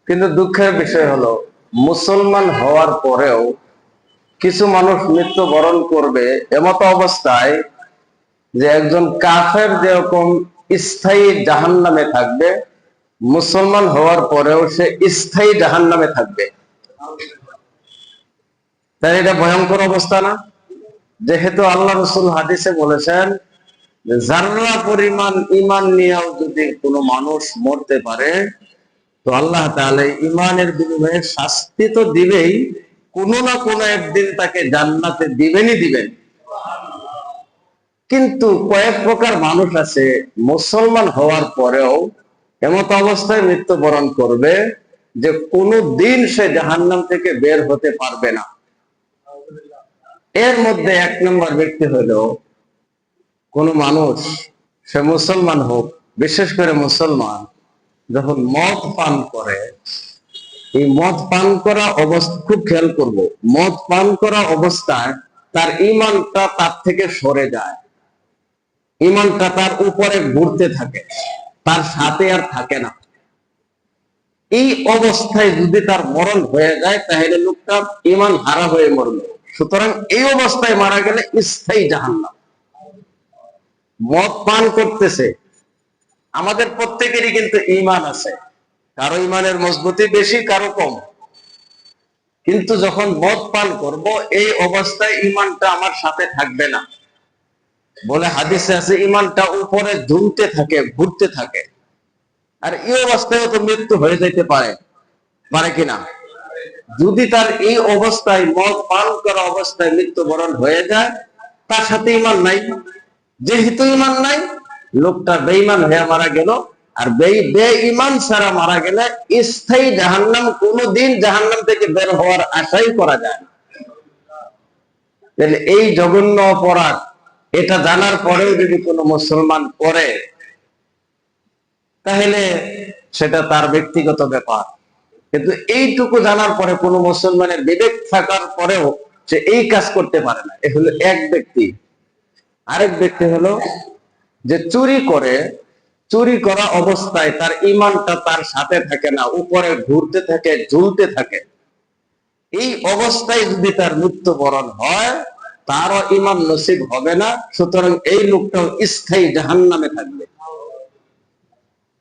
কিন্তু দুঃখের বিষয় হলো মুসলমান হওয়ার পরেও কিছু মানুষ মৃত্যুবরণ করবে এমত অবস্থায় যে একজন কাফের যেরকম স্থায়ী জাহান্নামে থাকবে, মুসলমান হওয়ার পরেও সে স্থায়ী জাহান্নামে থাকবে। তাই এটা ভয়ঙ্কর অবস্থা না? যেহেতু আল্লাহ রাসূল হাদিসে বলেছেন যাররা পরিমাণ ঈমান নিয়েও যদি কোনো মানুষ মরতে পারে তো আল্লাহ তাআলা ঈমানের বিনিময়ে শাস্তি তো দিবেই, কোনো না কোনো একদিন তাকে জান্নাতে দিবেনই দিবেন। কিন্তু কয়েক প্রকার মানুষ আছে মুসলমান হওয়ার পরেও এমত অবস্থায় মৃত্যুবরণ করবে যে কোনো দিন সে জাহান্নাম থেকে বের হতে পারবে না। এর মধ্যে এক নম্বর ব্যক্তি হলো কোন মানুষ, সে মুসলমান হোক, বিশেষ করে মুসলমান যখন মদ পান করে, এই মদ পান করা অবস্থা খুব খেয়াল করব, মদ পান করা অবস্থায় তার ঈমানটা তার থেকে সরে যায়, ঈমানটা তার উপরে ঘুরতে থাকে, তার সাথে আর থাকে না। এই অবস্থায় যদি তার মরণ হয়ে যায় তাহলে লোকটা ঈমান হারা হয়ে মরবে। সুতরাং এই অবস্থায় মারা গেলে স্থায়ী জাহান্নাম। মদ পান করতেছে, আমাদের প্রত্যেকেরই কিন্তু ঈমান আছে, কারো ঈমানের মজবুতি বেশি, কারো কম। কিন্তু যখন মদ পান করব এই অবস্থায় ঈমানটা আমার সাথে থাকবে না বলে হাদিসে আছে, ঈমানটা উপরে ঝুলতে থাকে, ঘুরতে থাকে। আর এই অবস্থায় তো মৃত্যু হয়ে যেতে পারে, পারে কিনা? যদি তার এই অবস্থায় মদ পান করা অবস্থায় মৃত্যুবরণ হয়ে যায়, তার সাথে ঈমান নাই। যেহেতু ঈমান নাই, লোকটা বেঈমান হয়ে মারা গেল। আর বেঈমান ছাড়া মারা গেলে স্থায়ী জাহান্নাম, কোনদিন জাহান্নাম থেকে বের হওয়ার আশাই করা যায় না। তাহলে এই জঘন্য অপরাধ এটা জানার পরেও যদি কোনো মুসলমান করে তাহলে সেটা তার ব্যক্তিগত ব্যাপার। কিন্তু এইটুকু জানার পরে কোন মুসলমানের বিবেক থাকার পরেও সে এই কাজ করতে পারে না, এ হলো এক ব্যক্তি। আরেক ব্যক্তি হলো যে চুরি করে, চুরি করা অবস্থায় তার ঈমানটা তার সাথে থাকে না, উপরে ঘুরতে থাকে, ঝুলতে থাকে। এই অবস্থায় যদি তার মৃত্যুবরণ হয় তারও ঈমান নসিব হবে না। সুতরাং এই লোকটাও স্থায়ী জাহান্নামে থাকবে।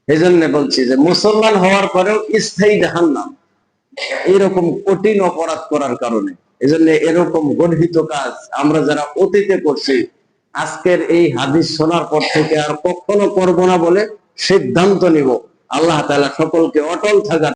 এই জন্য বলছি যে মুসলমান হওয়ার পরেও স্থায়ী জাহান্নাম, এইরকম কঠিন অপরাধ করার কারণে। এই জন্য এরকম গর্হিত কাজ আমরা যারা অতীতে করছি, আজকের এই হাদিস শোনার পর থেকে আর কখনো করবো না বলে সিদ্ধান্ত নিব। আল্লাহ তাআলা সকলকে অটল থাকার